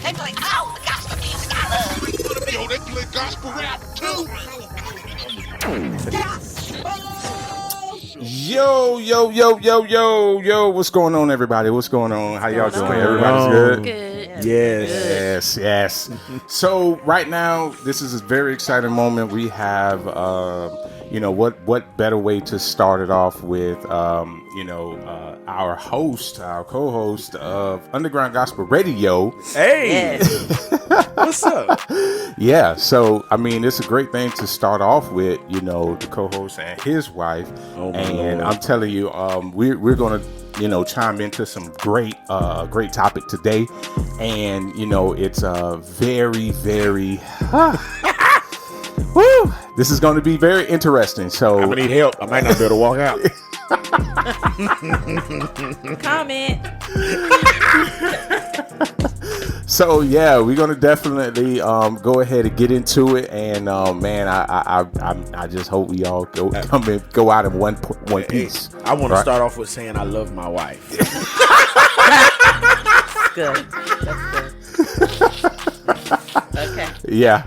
They play all the gospel music I love. Yo, they play gospel rap too. Yo, what's going on, everybody? What's going on? How y'all doing? Everybody's good? Good. Yes. So right now, this is a very exciting moment. We have, what better way to start it off with, our co-host of Underground Gospel Radio. Hey, what's up? Yeah, so I mean, it's a great thing to start off with, the co-host and his wife. And I'm telling you, we're gonna, chime into some great topic today, and it's a very, very. Woo! This is going to be very interesting. So I'm gonna need help. I might not be able to walk out. Comment. So yeah, we're gonna definitely go ahead and get into it, and man, I just hope we all go out in one piece. I want to start off with saying I love my wife. Good. That's good. Okay. Yeah.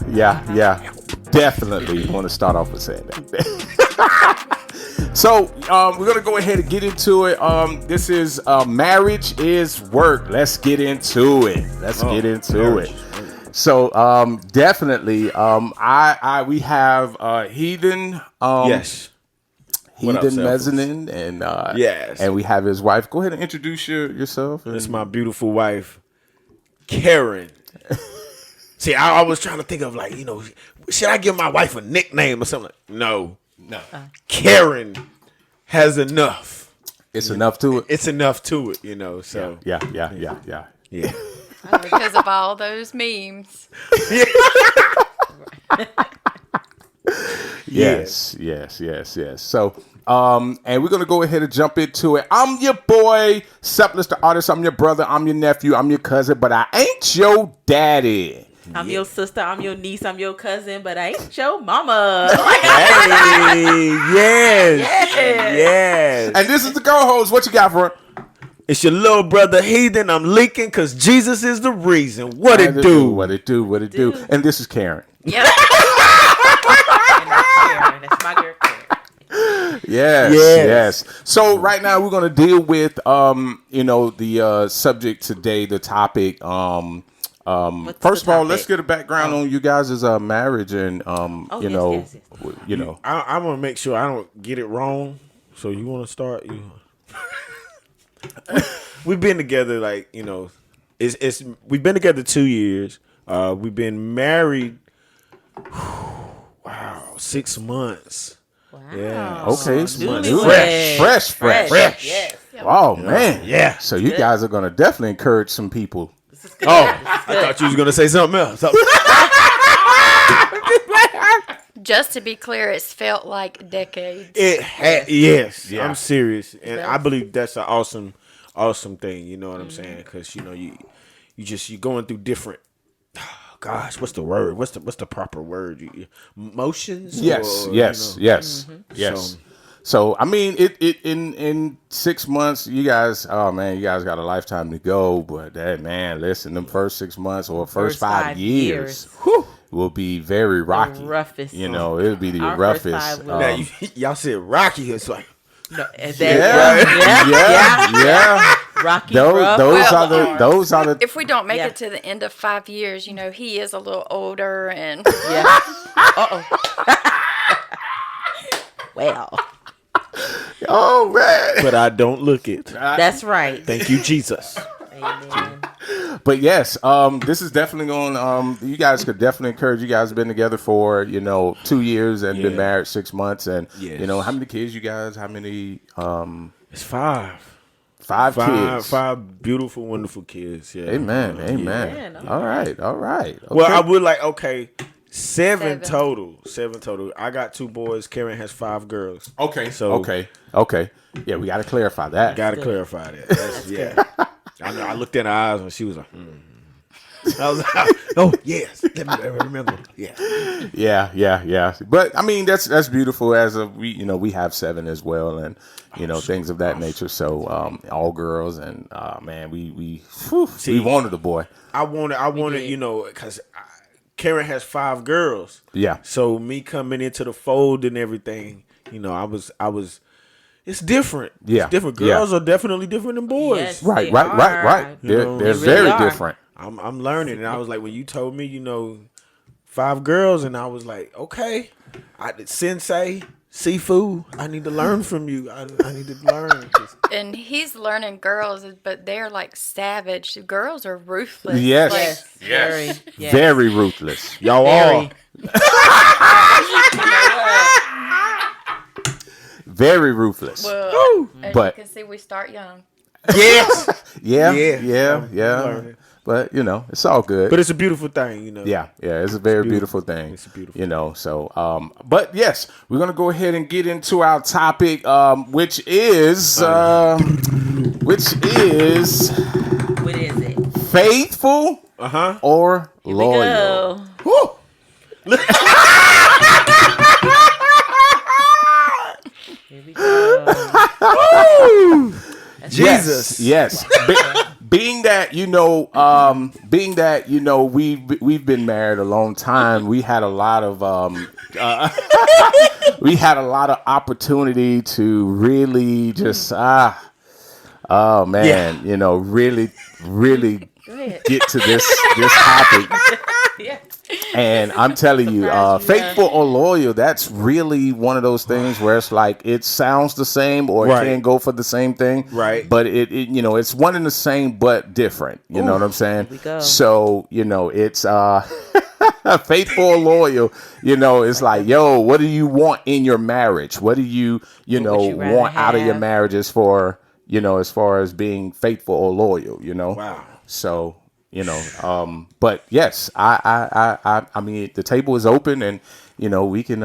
Definitely want to start off with saying that. So we're gonna go ahead and get into it. This is marriage is work. Let's get into it. So definitely, we have Heathen. Yes. Heathen Mezzanine, and yes, and we have his wife. Go ahead and introduce yourself. It's my beautiful wife, Karen. See, I was trying to think of should I give my wife a nickname or something? No. Karen has enough. It's enough to it. It's enough to it, So Yeah. Because of all those memes. Yes. So, and we're gonna go ahead and jump into it. I'm your boy, Sepulus the artist. I'm your brother. I'm your nephew. I'm your cousin, but I ain't your daddy. I'm your sister, I'm your niece, I'm your cousin, but I ain't your mama. Hey, yes. And this is the co-host. What you got for it? It's your little brother Heathen. I'm leaking because Jesus is the reason. What it do? And this is Karen. Yep. That's my girl Karen. Yes. So right now we're gonna deal with the subject today, the topic. First of all, let's get a background on you guys' marriage, and I'm gonna make sure I don't get it wrong. So you want to start? We've been together we've been together 2 years. We've been married. 6 months. Wow. Yeah. Okay. Fresh. Yes. Oh man. Yeah. So you guys are gonna definitely encourage some people. I thought you was gonna say something else. Just to be clear, it's felt like decades. Yes. Yeah. I'm serious, and I believe that's an awesome thing. You know what I'm saying? Because you're going through different. Gosh, what's the word? What's the proper word? Motions? Yes. Mm-hmm. So I mean, it in 6 months, you guys got a lifetime to go. But listen, them first 6 months or first 5 years will be very rocky. The roughest. It'll be the roughest. Now y'all said rocky. It's like yeah. Rocky. Those are the. If we don't make it to the end of 5 years, he is a little older and. Yeah. Well. Oh man. But I don't look it. That's right. Thank you, Jesus. Amen. But yes, this is definitely going. You guys could definitely encourage. You guys have been together for 2 years and been married 6 months, and how many kids you guys? How many? It's 5. Five kids. 5 beautiful, wonderful kids. Yeah. Amen. Yeah. All right. Okay. Well, I would seven total. I got 2 boys. Karen has 5 girls. Okay. So okay. Yeah, we got to clarify that. Got to clarify that. I know. I looked in her eyes and she was like, I was like, oh yes, let me remember. Yeah. Yeah. But I mean, that's beautiful. As a we have 7 as well, and things of that nature. So all girls, and man, we wanted a boy. I wanted, because Karen has 5 girls. Yeah. So me coming into the fold and everything, I was. It's different. Yeah. It's different. Girls are definitely different than boys. Yes, Right. they are. They're They very really are. different. I'm learning, and I was like, when you told me, 5 girls, and I was like, okay, Sensei, Sifu, I need to learn from you. I need to learn. And he's learning girls, but they're like savage. Girls are ruthless. Yes. Like, Very. Yes. Very ruthless. Y'all Very. Very ruthless. well, as But- you can see, we start young. Yes. Yeah. learning. But it's all good. But it's a beautiful thing, Yeah, it's a very beautiful thing. It's a beautiful So, but yes, we're gonna go ahead and get into our topic, which is What is it? faithful or Here loyal. we go. Woo. Here we go. Jesus. Yes. Being that we've been married a long time, we had a lot of opportunity to really just really Go ahead. get to this topic. Yeah. And I'm telling you, Surprised you, faithful or loyal, that's really one of those things where it's like it sounds the same or Right. it can go for the same thing. Right. But it's one and the same but different. You know what I'm saying? we go. So, it's faithful or loyal, it's like, yo, what do you want in your marriage? What do you, would you rather want out of your have? marriage as far as being faithful or loyal, Wow. So, but yes, I mean, the table is open, and we can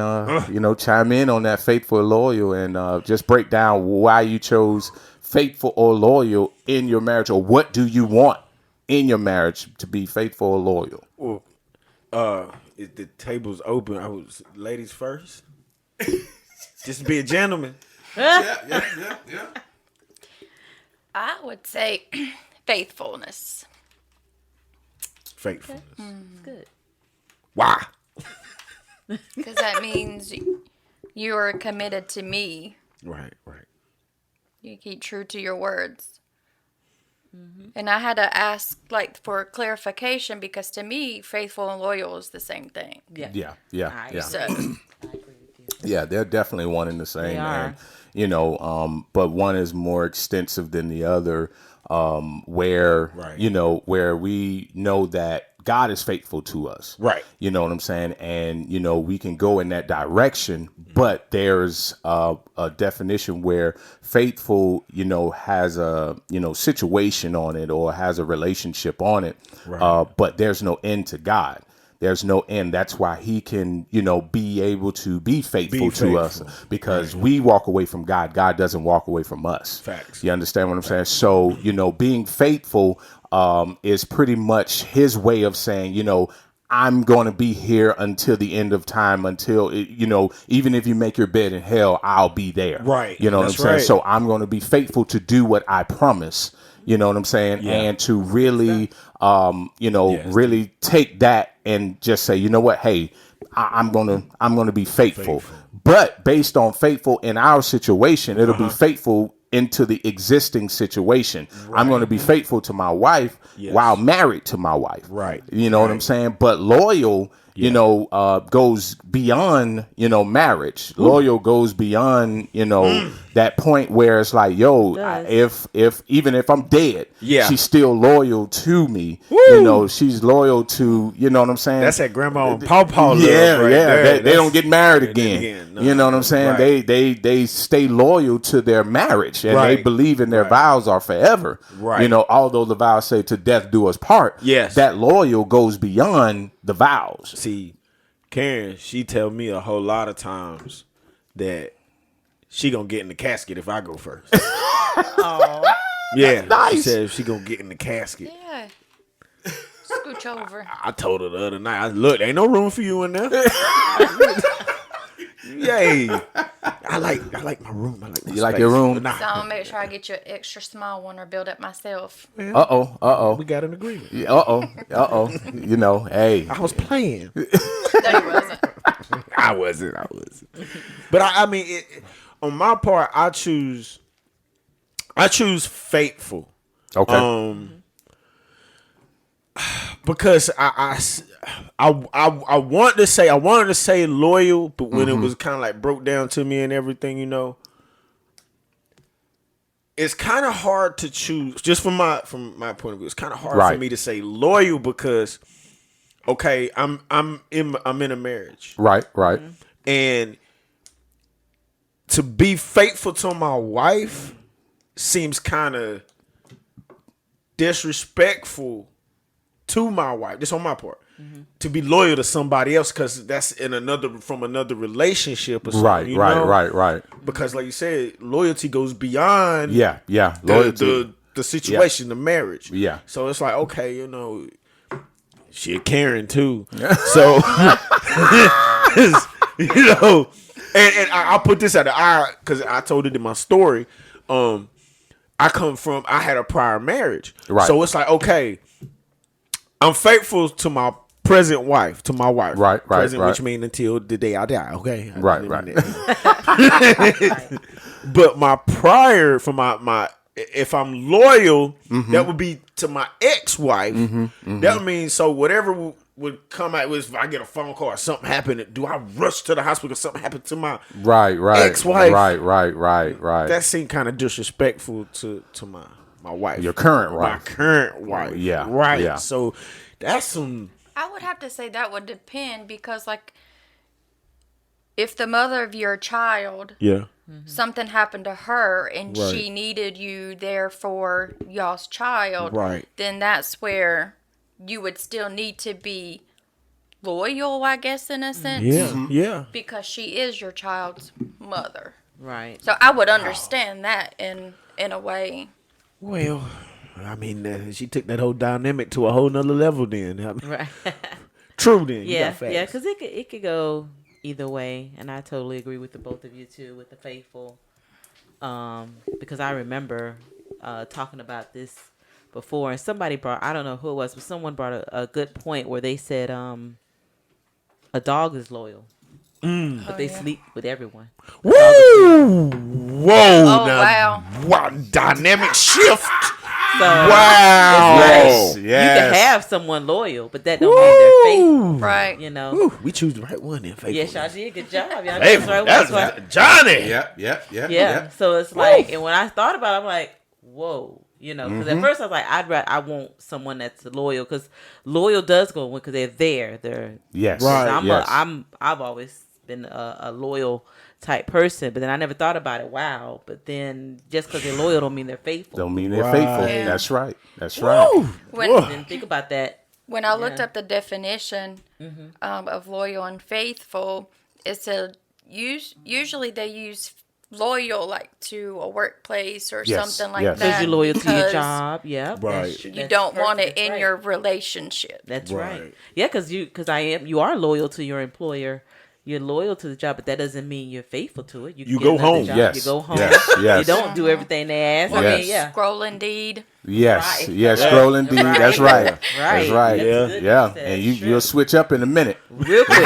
chime in on that faithful or loyal, and just break down why you chose faithful or loyal in your marriage, or what do you want in your marriage to be faithful or loyal. Well, if the table's open, I was ladies first. Just be a gentleman. Yeah. I would say faithfulness. Faithfulness. Good. Why? Because that means you are committed to me. Right. You keep true to your words. And I had to ask, for clarification, because to me, faithful and loyal is the same thing. Yeah. So, I agree with you. Yeah, they're definitely one and the same. They are. And, but one is more extensive than the other, where, Right. Where we know that God is faithful to us. Right. You know what I'm saying? And, we can go in that direction, but there's a definition where faithful, has a, situation on it or has a relationship on it. Right. But there's no end to God. There's no end. That's why he can, be able to be faithful to us, because we walk away from God. God doesn't walk away from us. Facts. You understand what I'm saying? So, being faithful is pretty much his way of saying, I'm going to be here until the end of time, until, even if you make your bed in hell, I'll be there. Right. You know That's what I'm saying? right. So I'm going to be faithful to do what I promise. You know what I'm saying? Yeah. And to really, Yes. really take that and just say, you know what? Hey, I'm gonna be faithful. But based on faithful in our situation, it'll be faithful into the existing situation. I'm going to be faithful to my wife while married to my wife. Right. You know what I'm saying? But loyal, goes beyond, marriage. Loyal goes beyond, that point where it's like, yo, if even if I'm dead, she's still loyal to me. She's loyal to, you know what I'm saying? That's that grandma and pawpaw love Yeah. there. They don't get married again. No. You know what I'm saying? Right. They stay loyal to their marriage, and they Right. believe in their vows are forever. Right. Although the vows say to death do us part. Yes. That loyal goes beyond the vows. See, Karen, she tell me a whole lot of times that she gonna get in the casket if I go first. Yeah, nice. she said she gonna get in the casket. yeah. Scooch over. I told her the other night, look, ain't no room for you in there. Yay. I like my room. I like my You like space. your room? So I'm gonna make sure I get you an extra small one or build it myself. We got an agreement. You know, hey. I was playing. No, you wasn't. I wasn't. But I mean, on my part, I choose faithful. Okay. Because I wanted to say loyal, but when it was kind of like broke down to me and everything, you know, it's kind of hard to choose. Just from my point of view, it's kind of hard for me to say loyal because, okay, I'm in a marriage, Right. and to be faithful to my wife seems kind of disrespectful to my wife. This on my part. To be loyal to somebody else because that's from another relationship or something. Right. Because like you said, loyalty goes beyond Loyalty. the situation, the marriage. Yeah. So it's like, okay, you know, she a Karen too. So you know, and I'll put this out because I told it in my story. I had a prior marriage. Right. So it's like, okay, I'm faithful to my present wife, Right. Present, which means until the day I die. Okay. Right. But my prior for my if I'm loyal, that would be to my ex-wife. That means so whatever would come out with if I get a phone call or something happened, do I rush to the hospital because something happened to my ex-wife? Right. That seemed kind of disrespectful to my wife. Your current wife. My current wife. Yeah. Right. Yeah. So that's some. I would have to say that would depend because, like, if the mother of your child, something happened to her and she needed you there for y'all's child, then that's where you would still need to be loyal, I guess, in a sense. Yeah. Because she is your child's mother. Right. So I would understand that in a way. Well, I mean, she took that whole dynamic to a whole nother level. Then, I mean, Right. True. Then, Yeah, because it could go either way, and I totally agree with the both of you too with the faithful. Because I remember talking about this before, and somebody brought, I don't know who it was, but someone brought a good point where they said a dog is loyal, but they sleep with everyone. Woo! Whoa! Oh, wow. Wow! Dynamic shift. So Wow! Yes. you can have someone loyal, but that don't mean they're faithful. Right. You know. Woo, we choose the right one then. Faithful. Yes, y'all did. Good job. Y'all Hey, chose the right one. that's Johnny. Yeah. So it's like, and when I thought about it, I'm like, whoa, you know, because at first I was like, I want someone that's loyal because loyal does go because they're there. They're Yes. Right. I've always been a loyal type person, but then I never thought about it. Wow. But then just because they're loyal don't mean they're faithful. Don't mean they're Right. faithful. Yeah. That's right. That's right. Then think about that. When I looked up the definition of loyal and faithful, it said usually they use loyal like to a workplace or something like that. Because you're loyal to your because job. Yeah. Right. You don't want it in your relationship. That's Right. right. Yeah, because you are loyal to your employer. You're loyal to the job, but that doesn't mean you're faithful to it. You can go get another home. job. Yes. You go home. Yes. You don't do everything they ask. I Yes. mean, yeah. Scroll Indeed. Yes. Right. Yes. Scroll Indeed. Right. That's right. Right. That's right. That's good. Yeah. That's And true. you'll switch up in a minute. Real quick.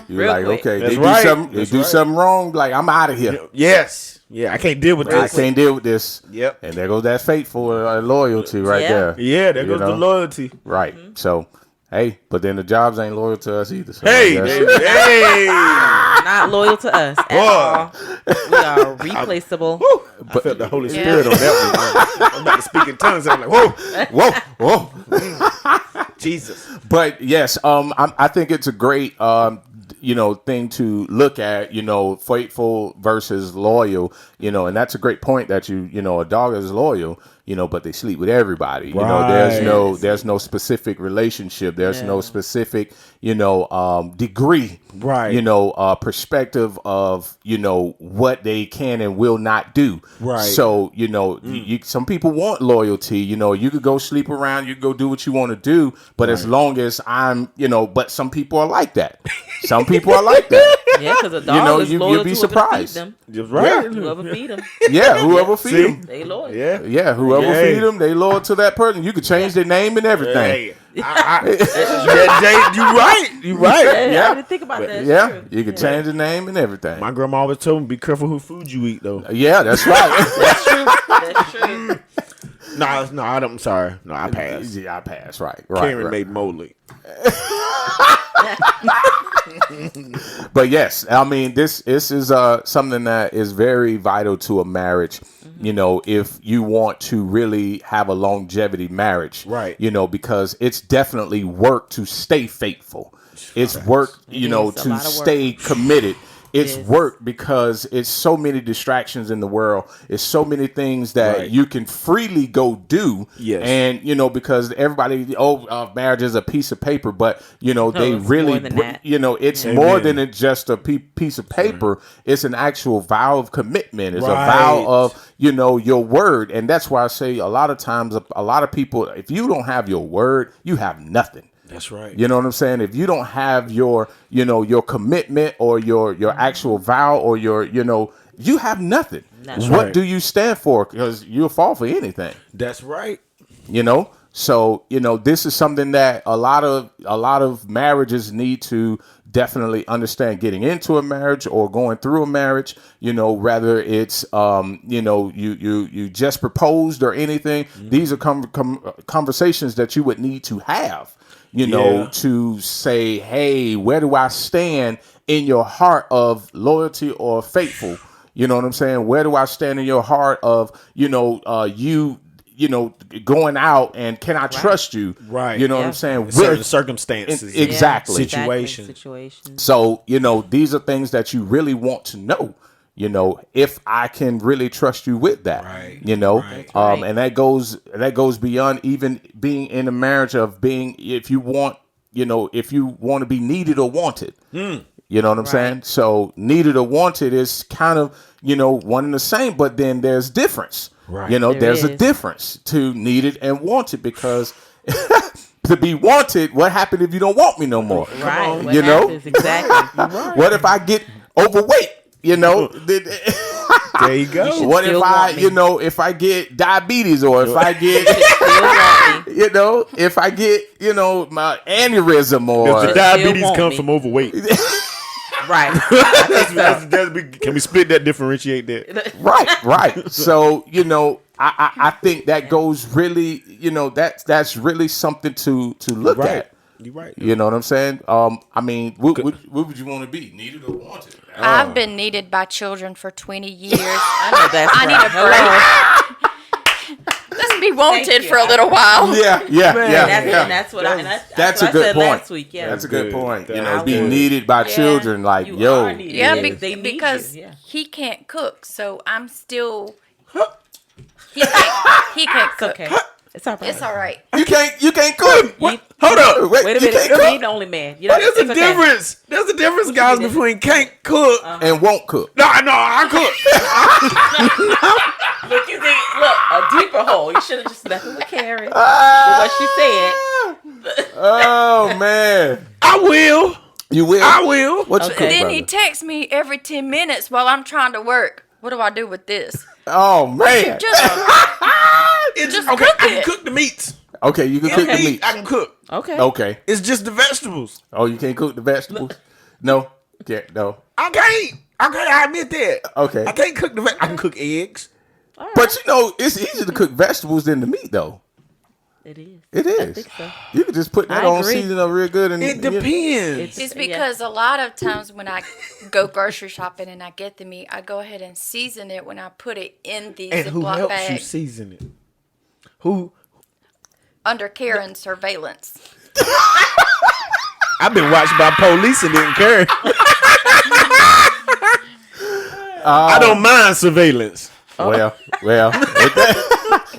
You're Real like, quick. okay, That's they right. do something. They That's do right. something wrong. Like, I'm out of here. Yes. Yeah. I can't deal with I this. can't deal with this. Yep. And there goes that faithful loyalty right Yeah. there. Yeah. There You goes the know? loyalty. Right. So, hey, but then the jobs ain't loyal to us either. So Hey. I guess- Hey. Not loyal to us at Boy. all. We are replaceable. I felt the Holy Spirit on that one. I'm about to speak in tongues. I'm like, whoa, whoa. Jesus. But yes, I think it's a great thing to look at, faithful versus loyal, and that's a great point that a dog is loyal, but they sleep with everybody. Right. There's no specific relationship. There's no specific, degree, right. perspective of, what they can and will not do. Right. So, some people want loyalty. You could go sleep around, you could go do what you want to do, but as long as I'm, but some people are like that. Some people are like that. Yeah, because a dog is loyal you'll be to surprised. Them. Just right. Yeah. Whoever feed them, Yeah, whoever feed them. they loyal. Yeah. Yeah, whoever feed them, they loyal to that person. You could change their name and everything. Hey, Jay, you right. Yeah, I didn't think about that. Yeah, True. you could change the name and everything. My grandma always told me, be careful who food you eat, though. Yeah, that's right. That's true. No, I'm sorry. No, I passed. Yeah, I pass. Right. Karen right. made moly. But yes, I mean this is something that is very vital to a marriage. If you want to really have a longevity marriage, right? Because it's definitely work to stay faithful. It's work, to stay committed. It's work because it's so many distractions in the world. It's so many things that you can freely go do. Yes. And, because everybody, marriage is a piece of paper, but, they really, it's more than just a piece of paper. It's an actual vow of commitment. It's a vow of, your word. And that's why I say a lot of times, a lot of people, if you don't have your word, you have nothing. That's right. You know what I'm saying? If you don't have your, your commitment or your actual vow or you have nothing. That's what right. do you stand for? Because you'll fall for anything. That's right. So, this is something that a lot of marriages need to definitely understand getting into a marriage or going through a marriage, whether it's, you just proposed or anything. These are conversations that you would need to have. To say, hey, where do I stand in your heart of loyalty or faithful? You know what I'm saying? Where do I stand in your heart of, going out and can I trust you? Right. You know what I'm saying? Certain circumstances. Exactly. Situation. So, these are things that you really want to know. If I can really trust you with that, right. And that goes beyond even being in a marriage of being, if you want to be needed or wanted, you know what I'm saying? So needed or wanted is kind of, one and the same, but then there's difference, right. There's a difference to needed and wanted because to be wanted, what happened if you don't want me no more? Right. What happens exactly. Right. What if I get overweight? There you go. What if if I get diabetes or if I get, if I get, my aneurysm or does the diabetes come from overweight? Right. Can we split that, differentiate that? Right. So, I think that goes really, that's really something to look at. You're right. You know what I'm saying? I mean, what would you want to be? Needed or wanted? I've been needed by children for 20 years. I know that's I need a break. Let's be wanted for a little while. Yeah. And that's what that's a I good said point. last week. Yeah. That's a good point. That's Be good. needed by children. Like, You yo. are needed. Yeah, They need because you. Yeah. he can't cook, so I'm still. He can't cook. Okay. It's all right. It's all right. You can't cook. You- Hold up. Wait a you minute. can't You're cook the only man. There's a difference. There's a difference, guys, mean? between can't cook. and won't cook. No, I cook. Look, a deeper hole. You should have just left it with Karen. With what she said. Oh man. I will. You will? I will. What you Okay. cook, Then brother? he texts me every 10 minutes while I'm trying to work. What do I do with this? Oh man. Just okay. cook I can it. cook the meats. Okay, you can cook the meat. I can cook. Okay. Okay. It's just the vegetables. Oh, you can't cook the vegetables? No. Yeah, no. I can't. I admit that. Okay. I can't cook the I can cook eggs. But it's easier to cook vegetables than the meat though. It is. It is. I think so. You can just put that I on, agree. season up real good, and It depends. It's because a lot of times when I go grocery shopping and I get the meat, I go ahead and season it when I put it in the And who Ziploc helps you bag season it? Who? under Karen's surveillance. I've been watched by police and didn't care. I don't mind surveillance. well,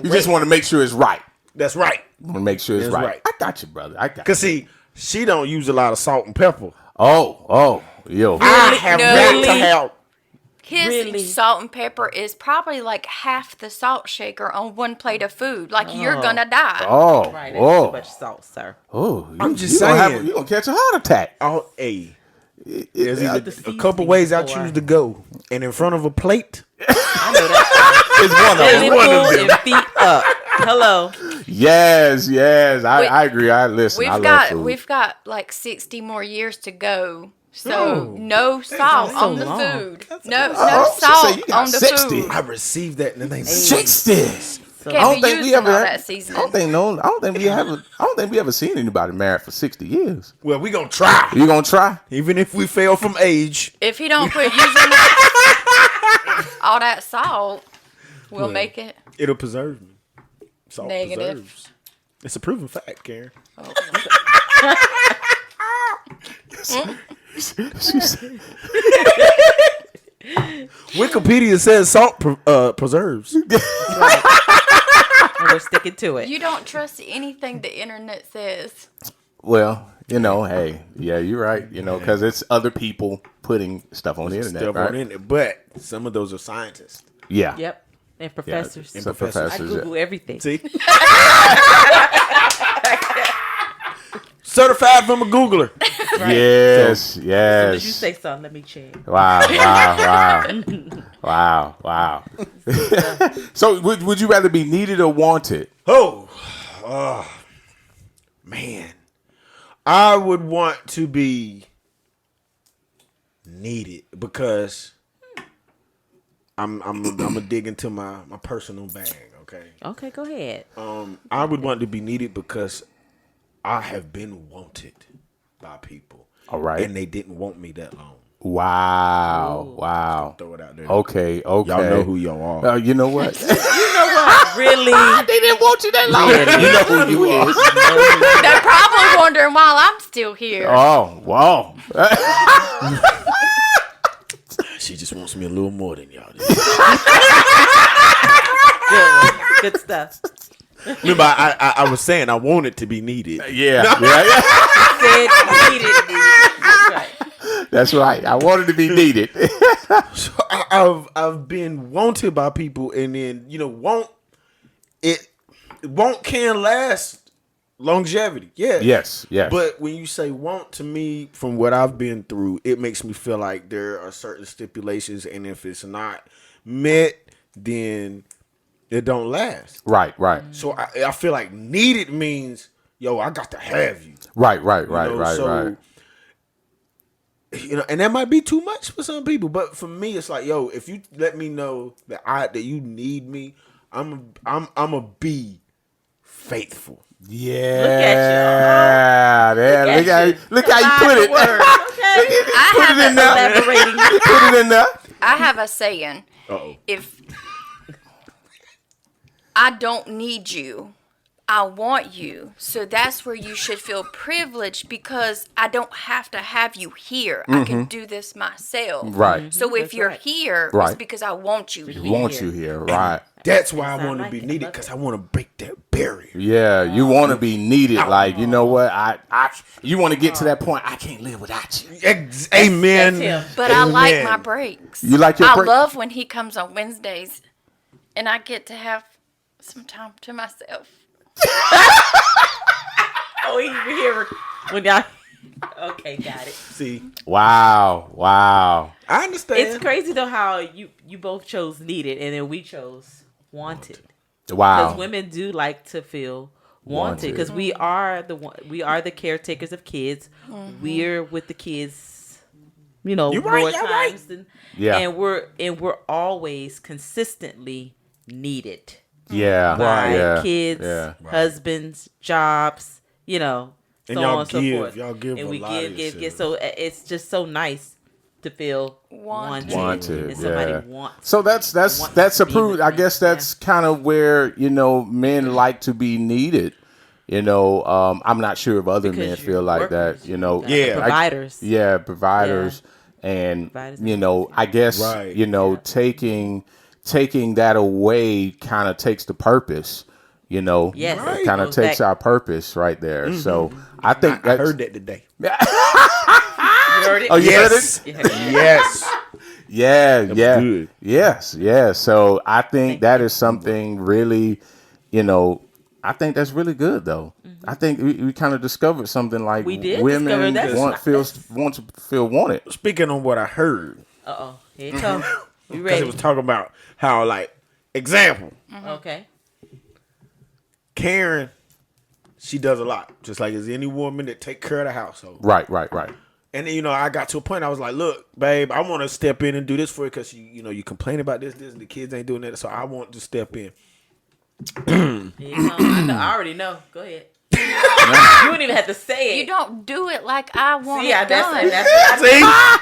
You just want to make sure it's right. That's right. Want to make sure it's That's right. right. I got you, brother. I got you. Cause see, she don't use a lot of salt and pepper. Yo. I have No. got to have. His Really? salt and pepper is probably like half the salt shaker on one plate of food. Like you're gonna die. Oh. Right, that's too much salt, sir. Oh. I'm just you gonna saying. you gonna catch a heart attack. Oh, hey. There's either the a seasoning couple ways I before. choose to go, and in front of a plate, I know that. It's one of Belly them. one of full them. and feet up. Hello. Yes. We- I agree. I listen. I love food. We've got like 60 more years to go. So no salt so on the long. food. No so salt you got on the 60. food. I received that in the name of 60. Can't I don't be think we using ever. all I that seasoning. don't think we ever seen anybody married for 60 years. Well, we gonna try, You gonna try? even if we fail from age. If he don't quit using all that salt, we'll make it. It'll preserve me. Salt Negative. preserves. It's a proven fact, Karen. Wikipedia says salt preserves. Right. And we're sticking to it. You don't trust anything the internet says. Well, hey, yeah, you're right. Because it's other people putting stuff on the internet, Stuff right? on internet, but some of those are scientists. Yeah. Yep. And professors. Some professors. I professors. Google everything. See, certified from a Googler. Yes, Did yes. you say something? Let me check. Wow. So, would you rather be needed or wanted? Oh, man, I would want to be needed because I'm gonna dig into my personal bag. Okay. Okay, go ahead. I would want to be needed because I have been wanted by people. All right. And they didn't want me that long. Wow. Throw it out there. Okay. Y'all know who y'all are. You know what? Really? They didn't want you that long. You know who you are. They're probably wondering why I'm still here. Oh, wow. She just wants me a little more than y'all do. Good stuff. Remember, I was saying I wanted to be needed. Yeah. Said needed. That's right. That's right. I wanted to be needed. So I've been wanted by people, and then want can last longevity. Yeah. Yes. But when you say want, to me, from what I've been through, it makes me feel like there are certain stipulations, and if it's not met, then it don't last. Right. So I feel like needed means, yo, I got to have you. Right. So, and that might be too much for some people, but for me, it's like, yo, if you let me know that you need me, I'm a be faithful. Yeah. Look how you put it. Put it in there. Elaborating. Put it in there. I have a saying. Uh-oh. If I don't need you, I want you. So that's where you should feel privileged because I don't have to have you here. I can do this myself. Right. So if you're here, Right. it's because I want you here. Want you here. Right. That's why I Sound want to like be it. needed, Love because it. I want to break that barrier. Yeah, you want to be needed. Like, you know what? You want to get to that point. I can't live without you. Amen. That's him. But I like Amen. my breaks. You like your I break? love when he comes on Wednesdays and I get to have some time to myself. Oh, you hear when y'all. Okay, got it. See, Wow. I understand. It's crazy though how you both chose needed and then we chose wanted. Wow. Because women do like to feel wanted because we are the caretakers of kids. We're with the kids, You're more right, you're right. times than Yeah. and we're always consistently needed Yeah. by Yeah. kids, Yeah. husbands, jobs, so And on y'all and so give- forth. y'all give and a we lot of give. yourself. So it's just so nice to feel Wanted. Wanted, and somebody yeah. wants. So that's wants to be approved. with I me. guess that's kind of where men like to be needed. I'm not sure if other men Because feel you're like workers, that. Yeah. providers. Providers, and Providers. I guess Right. taking taking that away kind of takes the purpose. You know, Yes. it kind of Goes takes back. our purpose right there. So I think I heard that today. You heard it? Oh, you heard Yes. it? Yes. Yeah, yeah, good. yes, yeah. So I think that is something really, you know, I think that's really good though. I think we kind of discovered something like We did women discover want to feel wanted. Speaking on what I heard, Uh-oh. Here it comes. You because it ready? was talking about how, like, example, Okay. Karen, she does a lot, just like as any woman that take care of the household. Right. And then, you know, I got to a point I was like, look, babe, I want to step in and do this for you because you complain about this, and the kids ain't doing that, so I want to step in. Here it comes. I already know. Go ahead. You wouldn't even have to say it. You don't do it like I want See, it done. that's what I think.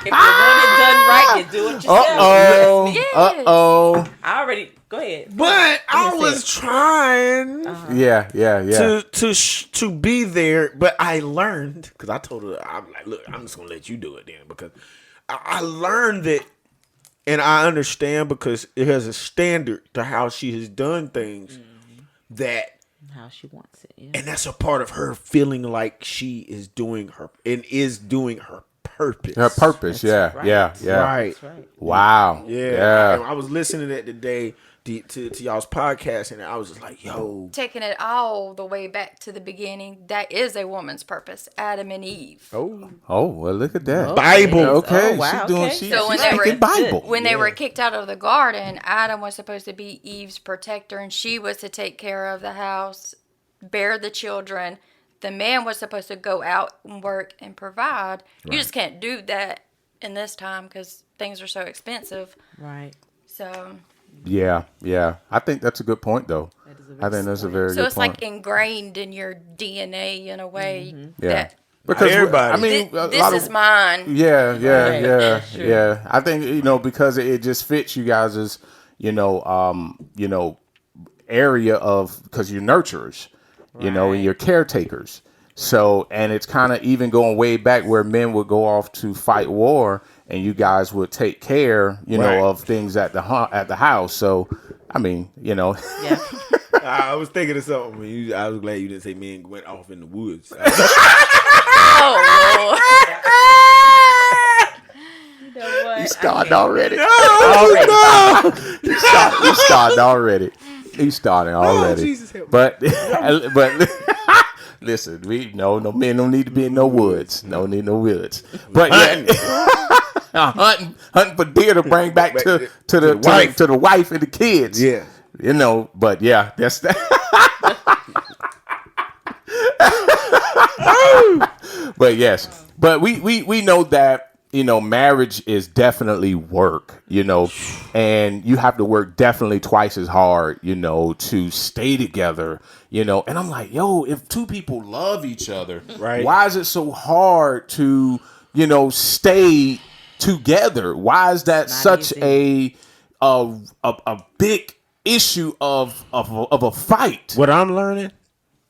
If you want it done right, you do it yourself. Yes. I already. Go ahead. But I say was it. trying Yeah. to be there, but I learned, because I told her, I'm like, look, I'm just gonna let you do it then, because I learned that, and I understand because it has a standard to how she has done things that, How she wants it. Yeah. and that's a part of her feeling like she is doing her purpose. Her purpose. Yeah. right. Yeah. Right. That's right. Wow. Yeah. I was listening to that today to y'all's podcast, and I was just like, yo. Taking it all the way back to the beginning, that is a woman's purpose. Adam and Eve. Oh. Oh well, look at that. Bible. Okay. Oh, wow, She's doing. okay. She's So when speaking they were- Bible. When they were kicked out of the garden, Adam was supposed to be Eve's protector, and she was to take care of the house, bear the children. The man was supposed to go out and work and provide. You just can't do that in this time because things are so expensive. Right. So Yeah. I think that's a good point, though. That is a I think that's a very so good it's point. like ingrained in your DNA in a way Yeah. that Because everybody. I mean, a this lot is of, mine. Yeah. Sure. Yeah. I think because it just fits you guys' area of, because you're nurturers, and you're caretakers. So, and it's kind of even going way back where men would go off to fight war, and you guys would take care, Right. of things at the house. So, I mean, Yeah. I was thinking of something. I was glad you didn't say men went off in the woods. Oh, Lord. You know what? he started already. Already. He started already. He started already. Jesus, help me. But listen, no men don't need to be in no woods. No need no woods. But hunting for deer to bring back to the wife and the kids. Yeah. But yeah, that's that. But yes, but we know that marriage is definitely work, and you have to work definitely twice as hard, to stay together, and I'm like, yo, if two people love each other, Right. why is it so hard to, stay together? Why is that such easy. a big issue of a fight? What I'm learning,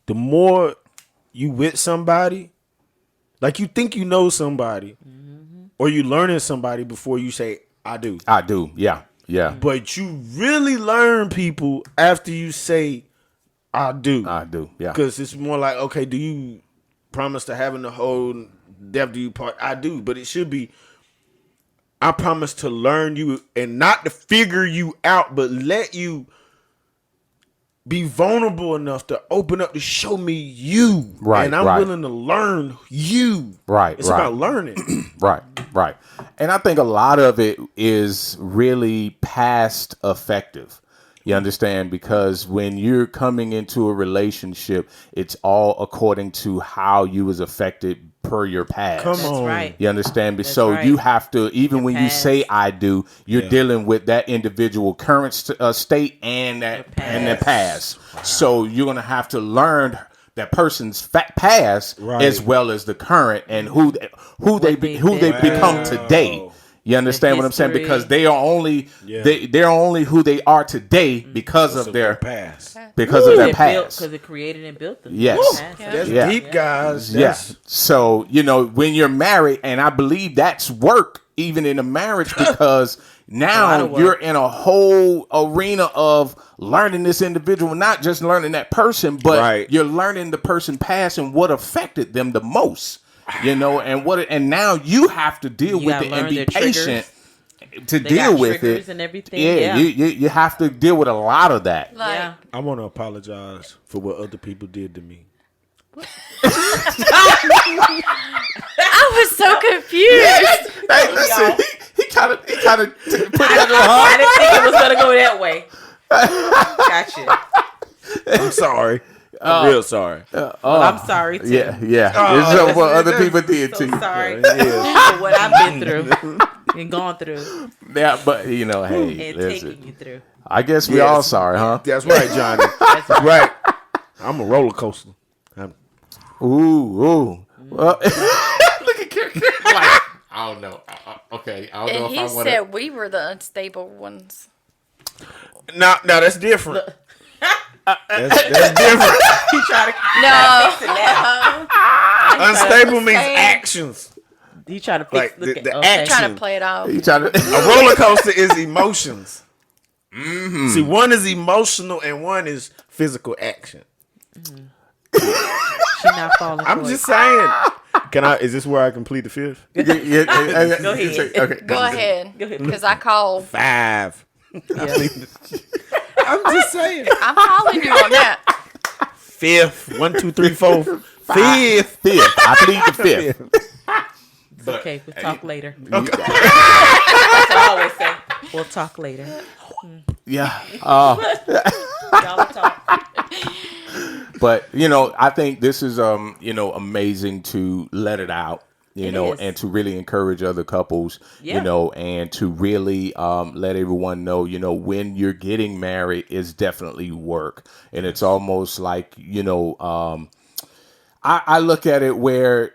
the more you with somebody, like you think you know somebody, or you learning somebody before you say, I do. I do, yeah. But you really learn people after you say, I do. I do, yeah. Because it's more like, okay, do you promise to having the whole death do you part? I do. But it should be, I promise to learn you and not to figure you out, but let you be vulnerable enough to open up to show me you. Right, and I'm right. willing to learn you. Right, It's right. about learning. Right. And I think a lot of it is really past effective. You understand? Because when you're coming into a relationship, it's all according to how you was affected per your past. Come That's on. right. You understand? That's So right. you have to, even when you past. say I do, you're dealing with that individual current state and the past. So you're going to have to learn that person's past Right. as well as the current and who they become today. You understand what I'm saying? history. Because they are only they're only who they are today because of their past. because of their past. Because it created and built them. Yes. Past. That's Yeah. deep, guys. Yes. So, when you're married, and I believe that's work even in a marriage because, now you're in a whole arena of learning this individual, not just learning that person, but you're learning the person past and what affected them the most. And now you have to deal with it and be patient to deal with it and everything. Yeah, you have to deal with a lot of that. Like, I want to apologize for what other people did to me. I was so confused. Hey, listen, he kind of put that on. I didn't think it was gonna go that way. Gotcha. I'm sorry. I'm real sorry. Well, I'm sorry too. Yeah. It's what other people did to you. Sorry for what I've been through and gone through. Yeah, but hey, And listen. taking you through. I guess we all sorry, huh? That's right, Johnny. That's right. I'm a roller coaster. Ooh. Well, look at Kirk. Like, I don't know. Okay, I don't know And if I he want said we were the unstable ones. No, that's different. That's different. He tried to No. Unstable means actions. He tried to fix Like the action. Trying to play it off. A roller coaster is emotions. Mm-hmm. See, one is emotional and one is physical action. Mm-hmm. She not falling. I'm just saying. Is this where I can plead the fifth? Go ahead. Okay. Go ahead. Because I called. 5. Yeah. I'm just saying. I'm calling you on that. 5th. 1, 2, 3, 4. 5th. I plead the fifth. It's okay. We'll talk later. Okay. That's what I always say. We'll talk later. Yeah. Y'all will talk. But I think this is amazing to let it out, and to really encourage other couples, and to really let everyone know, when you're getting married is definitely work. And it's almost like, I look at it where,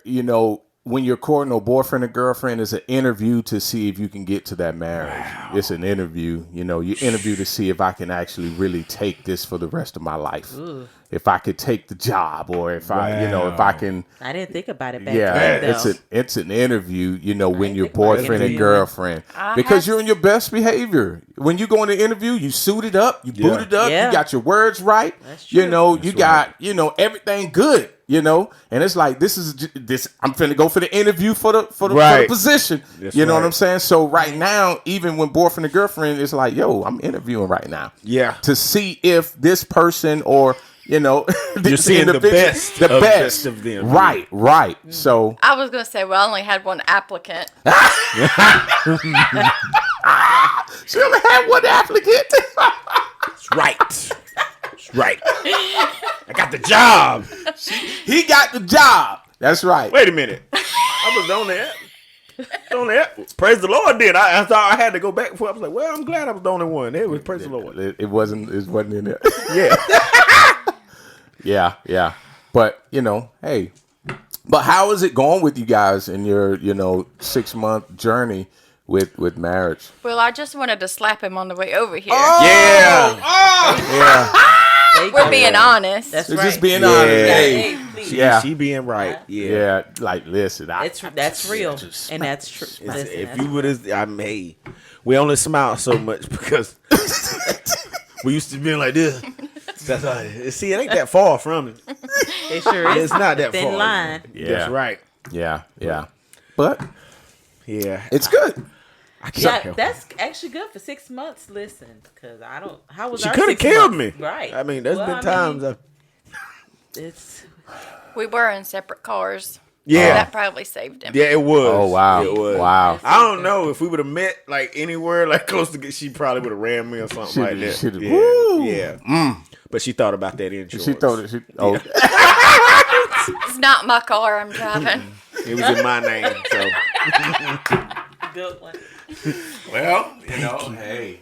when you're courting a boyfriend or girlfriend, is an interview to see if you can get to that marriage. Wow. It's an interview. You interview to see if I can actually really take this for the rest of my life. Ooh. If I could take the job, or if if I can. I didn't think about it back then. It's an interview. When you're boyfriend and girlfriend, because you're in your best behavior. When you go in the interview, you suited up, you booted up, you got your words right. That's true. You got everything good. And it's like this. I'm finna go for the interview for the position. That's what I'm saying. So right now, even when boyfriend and girlfriend, it's like, yo, I'm interviewing right now. Yeah. To see if this person or you're seeing the best of them. Right. So I was gonna say, well, I only had one applicant. She only had one applicant. That's right. Right. I got the job. He got the job. That's right. Wait a minute. I was on that. Praise the Lord. Then I thought I had to go back before. I was like, well, I'm glad I was the only one. It was praise the Lord. It wasn't in there. Yeah. Yeah. But hey. But how is it going with you guys in your 6-month journey with marriage? Well, I just wanted to slap him on the way over here. Oh! Yeah. We're being honest. That's right. Just being honest. Hey, she being right. Yeah. Like, listen, that's real, and that's true. If you would have, we only smile so much because we used to be like this. That's how. See, it ain't that far from it. It sure is. It's not that thin far. line. Yeah. That's right. Yeah. But it's good. That's actually good for 6 months. Listen, because I don't. How was she our could have 6 killed months? me. Right. I mean, there's been times. We were in separate cars. Yeah. That probably saved him. Yeah, it was. Oh wow. It was. Wow. I don't know if we would have met like anywhere like close to. She probably would have ran me or something like that. Yeah. But she thought about that insurance. She thought it. It's not my car I'm driving. It was in my name, so. Good one. Well, hey,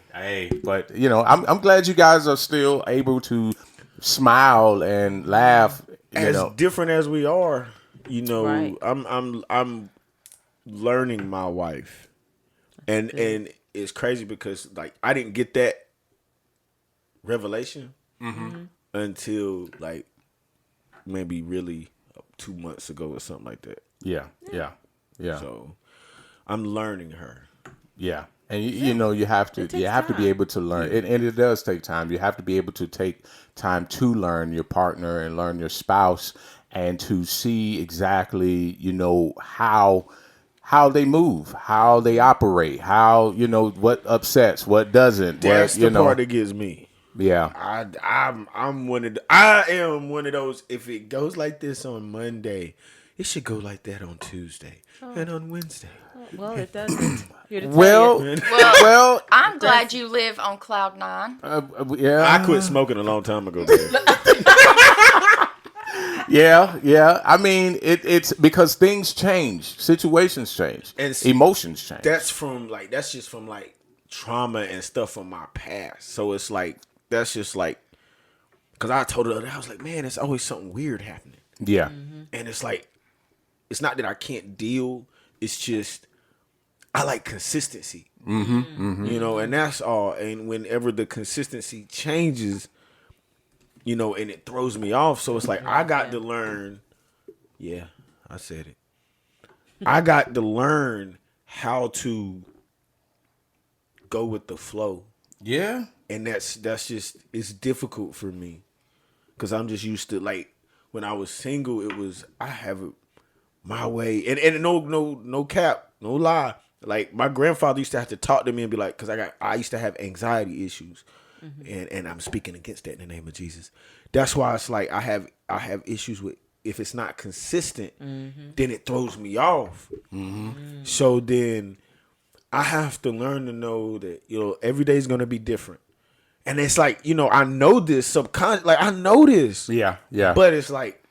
but I'm glad you guys are still able to smile and laugh. As different as we are, Right. I'm learning my wife, and it's crazy because like I didn't get that revelation until like maybe really 2 months ago or something like that. Yeah. So I'm learning her. Yeah. And you know you have to be able to learn, and it does take time. You have to be able to take time to learn your partner and learn your spouse, and to see exactly how they move, how they operate, how what upsets, what doesn't. That's what, the part that gets me. Yeah, I'm one of I am one of those. If it goes like this on Monday, it should go like that on Tuesday and on Wednesday. Well, it doesn't. Here to tell well, you. well, I'm glad you live on cloud 9. yeah. I quit smoking a long time ago. Baby. Yeah. I mean, it's because things change, situations change, And emotions change. That's just from trauma and stuff from my past. So it's like that's just like because I told her I was like, man, it's always something weird happening. Yeah. And it's like it's not that I can't deal. It's just I like consistency. And that's all. And whenever the consistency changes, and it throws me off. So it's like I got to learn. Yeah, I said it. I got to learn how to go with the flow. Yeah. And that's just it's difficult for me because I'm just used to like when I was single, it was I have it my way, and no cap, no lie. Like my grandfather used to have to talk to me and be like, because I used to have anxiety issues, and I'm speaking against that in the name of Jesus. That's why it's like I have issues with if it's not consistent, then it throws me off. So then I have to learn to know that every day is gonna be different. And it's like, I know this subconscious, like I know this. Yeah. But it's like,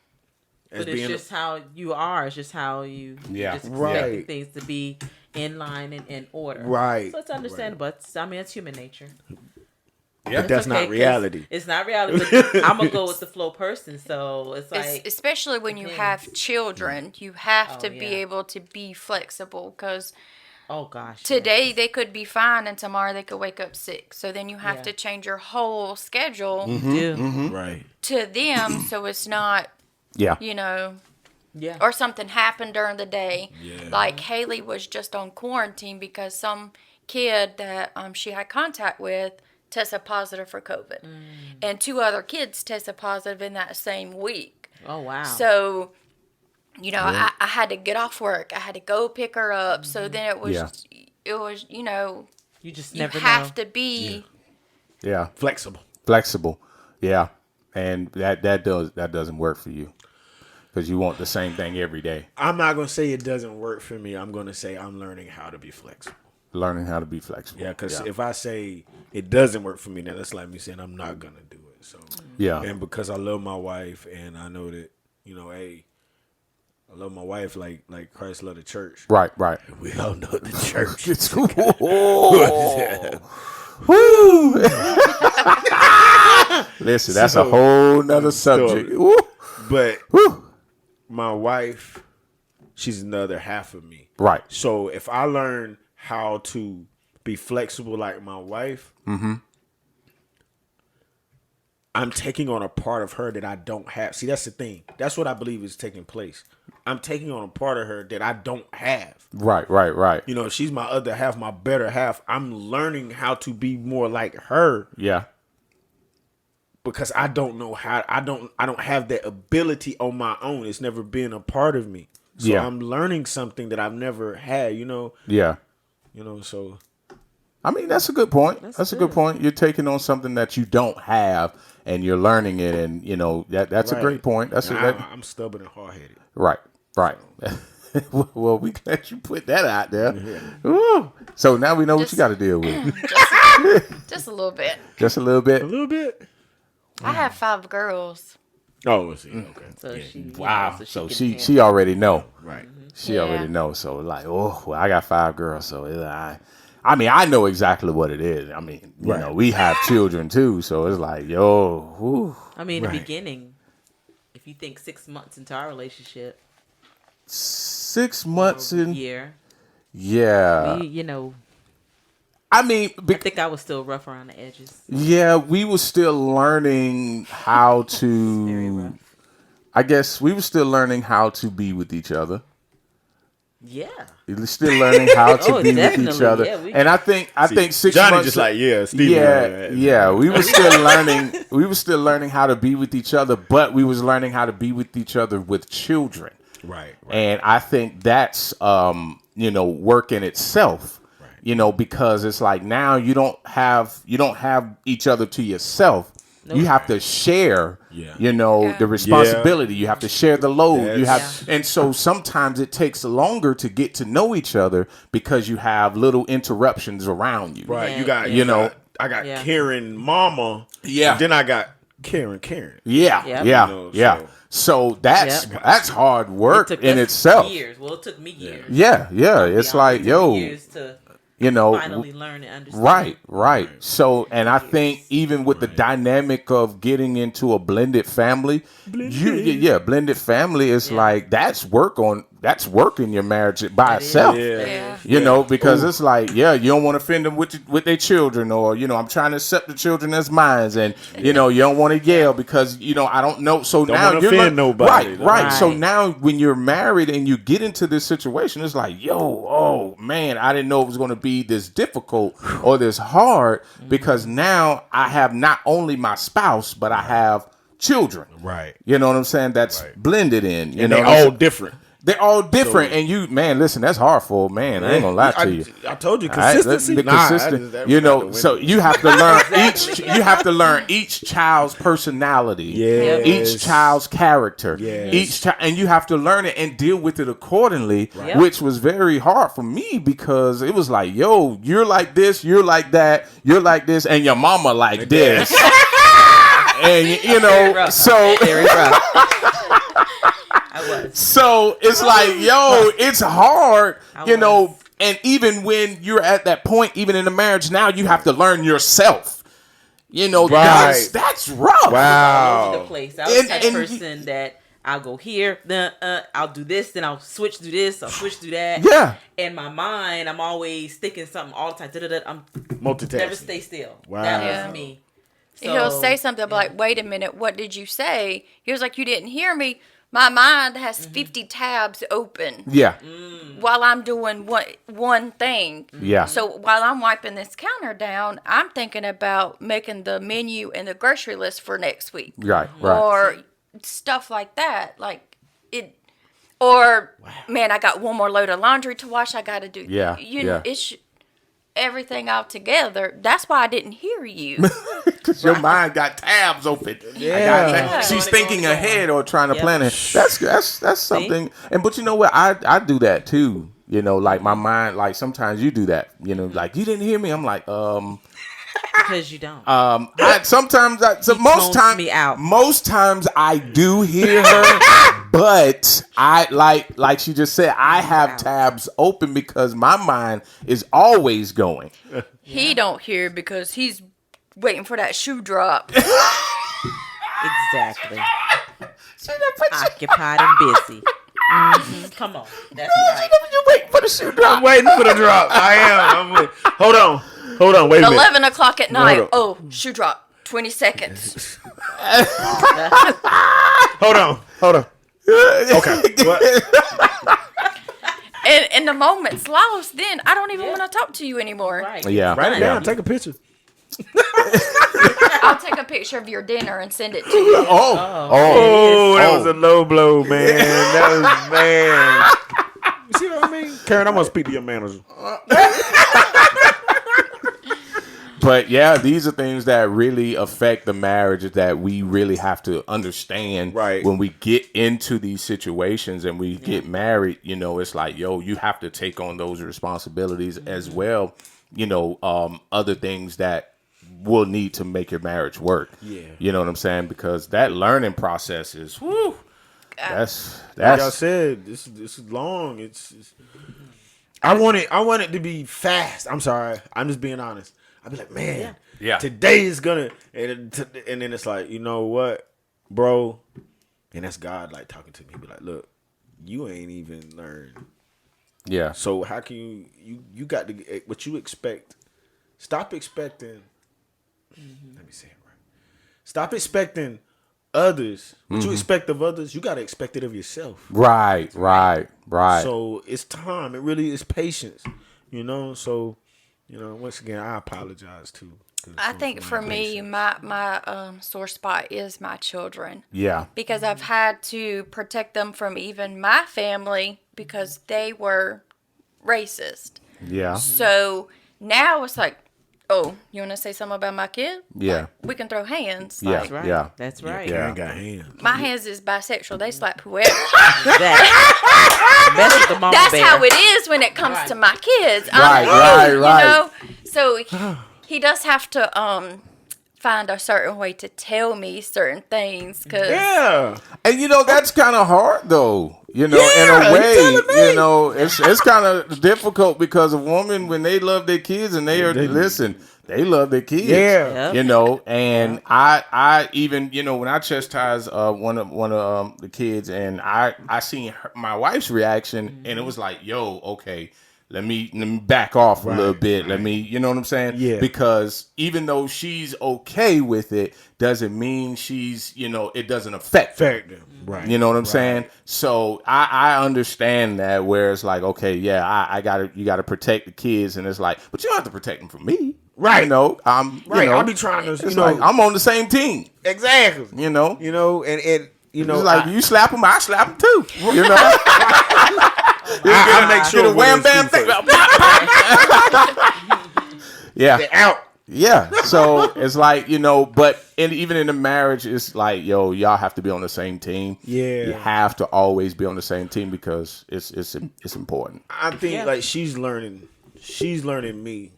But it's just how you are. It's just how you just expecting right. things to be in line and in order. Right. So it's understandable. It's, I mean, it's human nature. Yeah. But that's not reality. It's not reality. But I'm gonna go with the flow person. So it's like, Especially when you have children, you have to be able to be flexible because oh gosh, today they could be fine and tomorrow they could wake up sick. So then you have to change your whole schedule Right. to them so it's not, Yeah. or something happened during the day. Yeah. Like Haley was just on quarantine because some kid that she had contact with tested positive for COVID. And 2 other kids tested positive in that same week. Oh, wow. So, I had to get off work. I had to go pick her up. So then it was, you just never have know. to be Flexible. Yeah. And that doesn't work for you because you want the same thing every day. I'm not going to say it doesn't work for me. I'm going to say I'm learning how to be flexible. Learning how to be flexible. Yeah, because if I say it doesn't work for me, then that's like me saying I'm not going to do it. So yeah. And because I love my wife and I know that, hey, I love my wife like Christ loved the church. Right. We all know the church. It's cool. Woo! Listen, that's a whole nother subject. Woo. But my wife, she's another half of me. Right. So if I learn how to be flexible like my wife, I'm taking on a part of her that I don't have. See, that's the thing. That's what I believe is taking place. I'm taking on a part of her that I don't have. Right. If she's my other half, my better half, I'm learning how to be more like her. Yeah. Because I don't know how. I don't have that ability on my own. It's never been a part of me. So I'm learning something that I've never had. Yeah. So. I mean, that's a good point. That's a good point. You're taking on something that you don't have, and you're learning it, and that's a great point. I'm stubborn and hard headed. Right. Well, we glad you put that out there. Woo. So now we know what you got to deal with. just a little bit. Just a little bit. A little bit. I have 5 girls. Oh, let's see. Okay. So she, Wow. so she already know. Right. She already know. So like, I got 5 girls. So I know exactly what it is. I mean, we have children too. So it's like, whew. I mean, in the beginning, if you think 6 months into our relationship, 6 months in year, yeah. I mean, I think I was still rough around the edges. Yeah, we were still learning how to. Very rough. I guess we were still learning how to be with each other. Yeah. You're still learning how to be with each definitely. other. Yeah, and I think 6 Johnny months. just like, yeah, Steve. Yeah. We were still learning. We were still learning how to be with each other, but we was learning how to be with each other with children. Right. And I think that's work in itself. Because it's like now you don't have each other to yourself. Nope. You have to share, the responsibility. You have to share the load. And so sometimes it takes longer to get to know each other because you have little interruptions around you. Right. Yeah. You got, I got Karen Mama. Yeah. And then I got Karen. Yeah. So that's hard work in itself. Years. Well, it took me years. Yeah. It's like, years to finally learn and understand. Right. So, and I think even with the dynamic of getting into a blended family, blended family is like that's work in your marriage by itself. Because it's like, you don't want to offend them with their children, or I'm trying to accept the children as mine, and you don't want to yell because I don't know. So don't now you're offend nobody. Right. So now when you're married and you get into this situation, it's like, oh man, I didn't know it was going to be this difficult or this hard, because now I have not only my spouse, but I have children. Right. You know what I'm saying? That's blended in. And they're all different. They're all different, and listen, that's hard for a man. I ain't gonna lie to you. I told you consistency. So you have to learn You have to learn each child's personality, each child's character, and you have to learn it and deal with it accordingly. Right. Which was very hard for me because it was like, you're like this, you're like that, you're like this, and your mama like this, and so. Very rough. So it's like, it's hard, and even when you're at that point, even in a marriage, now you have to learn yourself. That's rough. Wow. All over the place. I was that person that I'll go here, then I'll do this, then I'll switch to this, I'll switch to that. Yeah. In my mind, I'm always thinking something all the time. I'm multitasking. Never stay still. Wow. That was me. So, he'll say something like, wait a minute, what did you say? He was like, you didn't hear me. My mind has 50 tabs open. Yeah. While I'm doing one thing. Yeah. So while I'm wiping this counter down, I'm thinking about making the menu and the grocery list for next week. Right. Or stuff like that. Man, I got one more load of laundry to wash. I got to do. Yeah. It's everything all together. That's why I didn't hear you. Because your mind got tabs open. She's thinking ahead or trying to plan it. That's something. And but you know what? I do that too. Like my mind. Like sometimes you do that. Like you didn't hear me. I'm like because you don't. Most times I do hear her, but I like she just said, I have tabs open because my mind is always going. He don't hear because he's waiting for that shoe drop. Exactly. Occupied and busy. Mm-hmm. Come on. That's right. You're waiting for the shoe drop. I'm waiting for the drop. I am. Hold on. Wait a minute. 11 o'clock at night. Oh, shoe drop. 20 seconds. Hold on. Okay. What? And the moment's lost, then I don't even want to talk to you anymore. Right. Yeah. Write it down. Take a picture. I'll take a picture of your dinner and send it to you. That was a low blow, man. That was, man. You see what I mean? Karen, I'm going to speak to your manager. But yeah, these are things that really affect the marriage that we really have to understand. Right. When we get into these situations and we get married, it's like, you have to take on those responsibilities as well. Other things that will need to make your marriage work. Yeah. You know what I'm saying? Because that learning process is, that's like I said, this is long. It's I want it to be fast. I'm sorry. I'm just being honest. I'd be like, man, today is gonna, and then it's like, you know what, bro, and that's God like talking to me. Be like, look, you ain't even learned. Yeah. So how can you got to what you expect? Stop expecting. Let me say it right. Stop expecting others, what you expect of others, you gotta expect it of yourself. Right. So it's time. It really is patience. So once again, I apologize too. I think for me, my sore spot is my children. Yeah. Because I've had to protect them from even my family because they were racist. Yeah. So now it's like, oh, you want to say something about my kid? Yeah. Like, we can throw hands. Yeah. Like, Right. Yeah. That's right. Yeah. I ain't got hands. my hands is bisexual. They slap whoever. That's the mama That's bear. how it is when it comes to my kids. Right. You know? So he does have to find a certain way to tell me certain things. Cause Yeah. And that's kind of hard though. In a you way, telling me? it's kind of difficult because a woman, when they love their kids and they love their kids. Yeah. Yep. And I even, when I chastise one of the kids, and I seen my wife's reaction, and it was like, yo, okay. Let me back off a little bit. Let me, you know what I'm saying? Yeah. Because even though she's okay with it, doesn't mean she's, it doesn't affect her. Right. You know what I'm saying? So I understand that, where it's like, okay, yeah, you gotta protect the kids, and it's like, but you don't have to protect them from me. Right. Right. I'll be trying to, It's like, I'm on the same team. exactly. And It's like, you slap them, I slap them too. I make sure Get a wham bam thing. Yeah. They're out. Yeah. So it's like, but even in the marriage, it's like, yo, y'all have to be on the same team. Yeah. You have to always be on the same team because it's important. I think like she's learning me,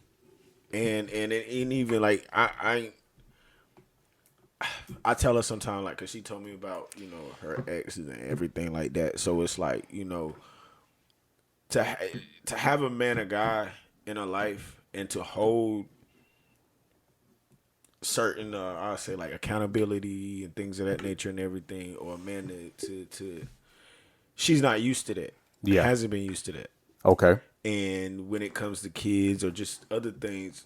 and even like I tell her sometimes, like, cause she told me about her exes and everything like that. So it's like to have a man or guy in her life and to hold certain I'll say like accountability and things of that nature and everything, or a man to she's not used to that. Yeah. Hasn't been used to that. Okay. And when it comes to kids or just other things,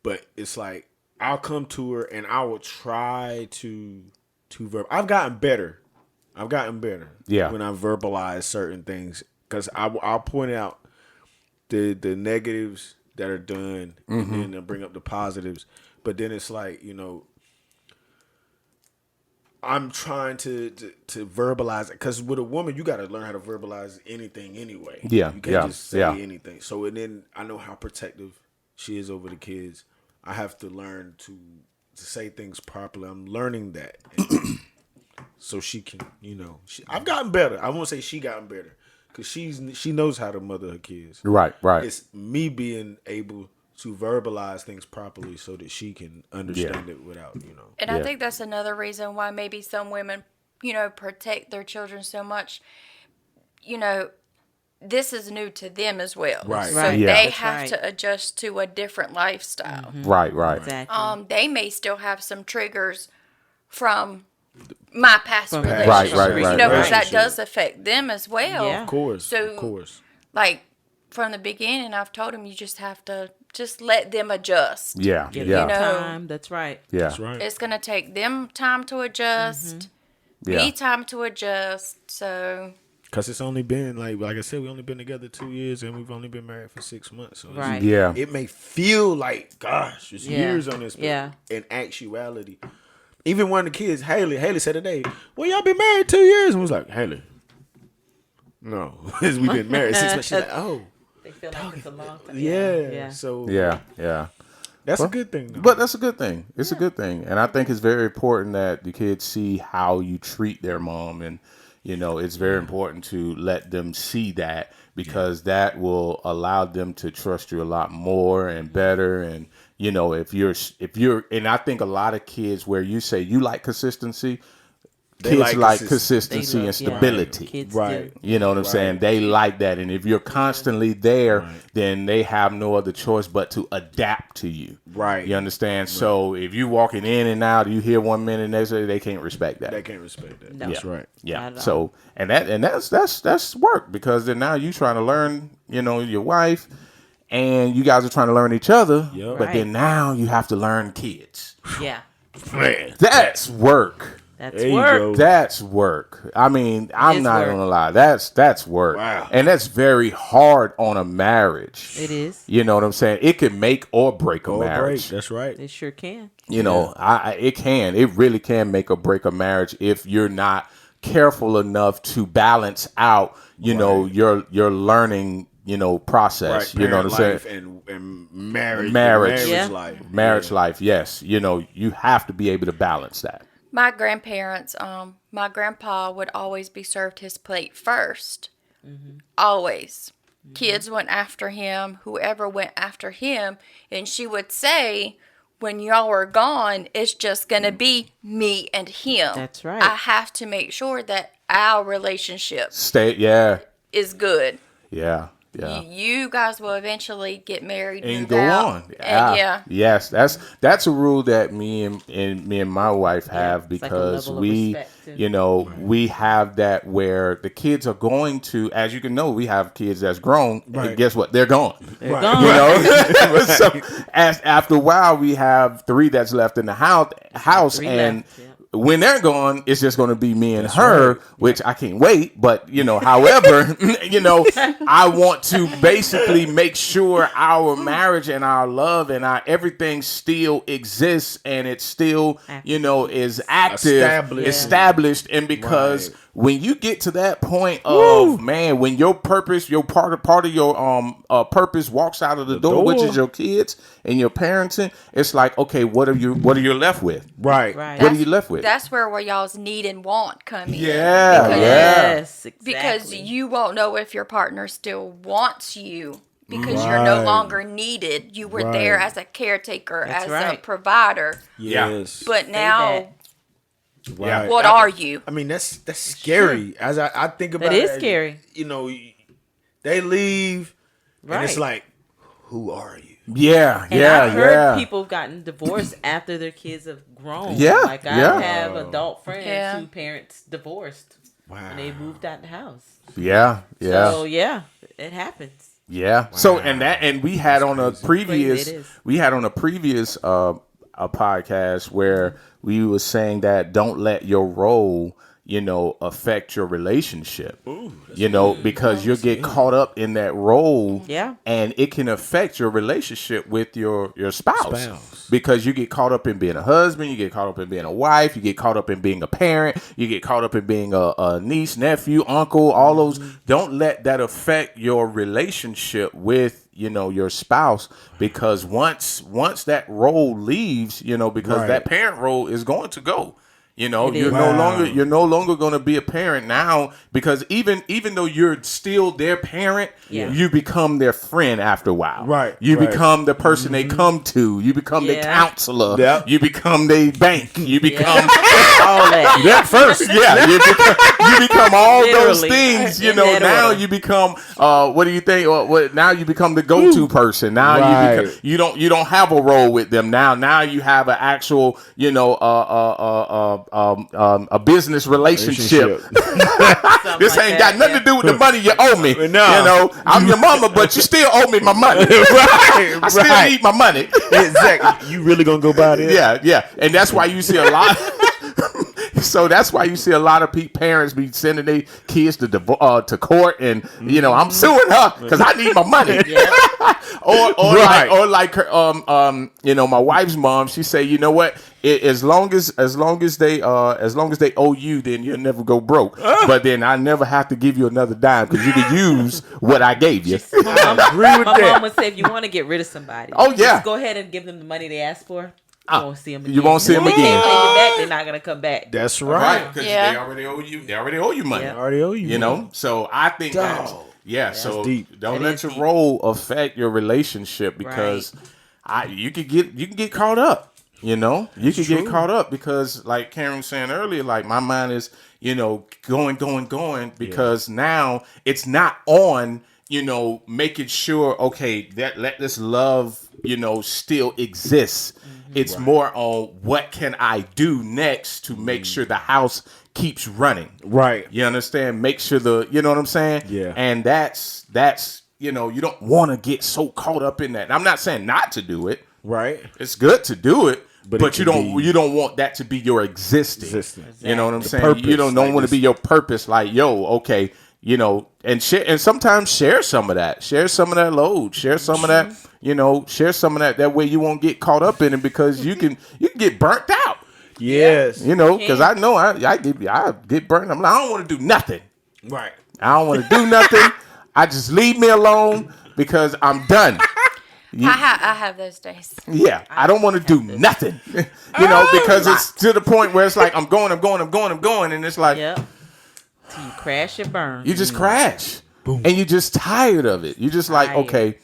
but it's like I'll come to her and I will try to I've gotten better. Yeah. When I verbalize certain things, because I'll point out the negatives that are done, and then I'll bring up the positives. But then it's like, I'm trying to verbalize it, because with a woman, you got to learn how to verbalize anything anyway. Yeah, you can't just say yeah. anything. So, and then I know how protective she is over the kids. I have to learn to say things properly. I'm learning that, so she can, I've gotten better. I won't say she gotten better, because she knows how to mother her kids. Right. It's me being able to verbalize things properly so that she can understand it without, And I think that's another reason why maybe some women, protect their children so much. This is new to them as well. Right. So Right. Yeah. they That's have right. to adjust to a different lifestyle. Right. Exactly. They may still have some triggers from my past From relationships. Right. Because that Relationship. does affect them as well. Yeah. Of course. So, like, from the beginning, I've told them you just have to just let them adjust. Yeah. Give Yeah. them time. That's right. Yeah. That's right. It's going to take them time to adjust, Yeah. me time to adjust. So, Because it's only been, like I said, we've only been together 2 years, and we've only been married for 6 months. So Right. Yeah. it may feel like, gosh, it's Yeah. years on this. But Yeah. in actuality, even one of the kids, Haley said today, well, y'all been married 2 years. And we was like, Haley, no. We've been married 6 months. She's like, oh, They feel like it's a long time. yeah. So Yeah. that's a good thing, though. But that's a good thing. It's a good thing. And I think it's very important that the kids see how you treat their mom. And, it's very important to let them see that, because that will allow them to trust you a lot more and better. And, if you're, and I think a lot of kids, where you say you like consistency, kids like consistency and stability. Kids Right. do. You know what I'm saying? They like that. And if you're constantly there, then they have no other choice but to adapt to you. Right. You understand? Right. So if you walking in and out, you hear 1 minute, next day, they can't respect that. They can't respect that. No. That's right. Yeah. Not at all. So that's work, because then now you trying to learn, your wife, and you guys are trying to learn each other. Yep. But then now you have to learn kids. Yeah. Man. That's work. That's There you work. go. That's work. I mean, I'm is not work. gonna lie. That's work. Wow. And that's very hard on a marriage. It is. You know what I'm saying? It can make or break a Or break. marriage. That's right. It sure can. You know, it really can make or break a marriage if you're not careful enough to balance out, you know, your learning, you know, process. Right. You know what I'm saying? Life and marriage. Marriage. Yeah. Life. Marriage life, yes. You know, you have to be able to balance that. My grandparents, my grandpa would always be served his plate first. Always. Kids went after him, whoever went after him, and she would say, when y'all are gone, it's just going to be me and him. That's right. I have to make sure that our relationship Yeah. is good. Yeah. You guys will eventually get married And move go out, on. and yeah. Yes, that's a rule that me and my wife have it's like a because level of we, respect, too. you know, we have that where the kids are going to, as you can know, we have kids that's grown. Right. And guess what? They're gone. They're Right. gone. You know, so after a while, we have 3 that's left in the house, 3 and left, yeah. when they're gone, it's just going to be me and her, which I can't wait. But you know, however, you know, I want to basically make sure our marriage and our love and our everything still exists and it still, you know, is active, established, and because. Right. When you get to that point of man, when your purpose, your part of your purpose walks out of the door, which is your kids and your parenting, it's like, okay, what are you left with? Right. Right. What are you left with? That's where y'all's need and want come in. Yeah, Because- Yes, exactly. Because you won't know if your partner still wants you because you're no Right. longer needed. You were there Right. as a caretaker, That's as a right. provider. Yes. But now, that. Right. what are you? I mean, that's scary. As I think about That it, is scary. You know, they leave, and it's Right. like, who are you? Yeah, And yeah, I've heard yeah. people have gotten divorced after their kids have grown. Yeah, Like I yeah. have adult friends Yeah. who parents divorced and they moved out the house. Yeah, yeah. So yeah, it happens. Yeah. So and we had on a previous Crazy it is. a podcast where we were saying that don't let your role, you know, affect your relationship. You know, because you'll get caught up in that role. Yeah. And it can affect your relationship with your spouse. Because you get caught up in being a husband, you get caught up in being a wife, you get caught up in being a parent, you get caught up in being a niece, nephew, uncle, all those. Don't let that affect your relationship with, you know, your spouse, because once that role leaves, you know, because Right. that parent role is going to go. You know, It you're is. no longer going to be a parent now, because even though you're still their parent, Yeah. you become their friend after a while. Right, You right. become the person they come to. You become their Yeah. counselor. Yeah. You become their bank. You become All that. that first. Yeah. You become all those Literally. things. You In know, that now order. you become what do you think? Now you become the go-to person. Now Right. you don't have a role with them. Now you have an actual, you know, a business relationship. This ain't got nothing to do with the money you owe me. No. You know, I'm your mama, but you still owe me my money. Right. I still need my money. Exactly. You really gonna go by this? Yeah, and that's why you see a lot. So that's why you see a lot of parents be sending their kids to court, and you know, I'm suing her because I need my money. or like her, you know, my wife's mom. She say, you know what? As long as they owe you, then you'll never go broke. But then I never have to give you another dime because you can use what I gave you. My mom would say, if you want to get rid of somebody, Oh, yeah. just go ahead and give them the money they asked for. You won't see them again. You won't see 'em If they again. can't pay you back, they're not gonna come back. That's Right, right. because Yeah. they already owe you. They already owe you money. Yeah. I already owe you. You know, so I think that's, so deep. don't That let is your deep. role affect your relationship, because you can get caught up. You know, you can get caught up because, like Karen was saying earlier, like my mind is, you know, going because now it's not on, you know, making sure, okay, that let this love, you know, still exists. It's more on what can I do next to make sure the house keeps running. Right. You understand? Make sure you know what I'm saying? Yeah. And that's, you know, you don't want to get so caught up in that. And I'm not saying not to do it. Right. It's good to do it, but you don't want that to be your existence. Exactly. You know what I'm saying? Purpose, You don't want to be your purpose. Like, yo, okay, you know, and share, and sometimes share some of that. Share some of that load. Share some of that. You know, share some of that. That way you won't get caught up in it because you can get burnt out. Yes. You know, because I know I get burnt. I'm like, I don't want to do nothing. Right. I don't want to do nothing. I just leave me alone because I'm done. I have those days. Yeah, I don't want to do nothing. You know, because it's to the point where it's like I'm going, and it's like Yep. Till you crash and burn. you just crash, and you're just tired of it. You're just like, okay,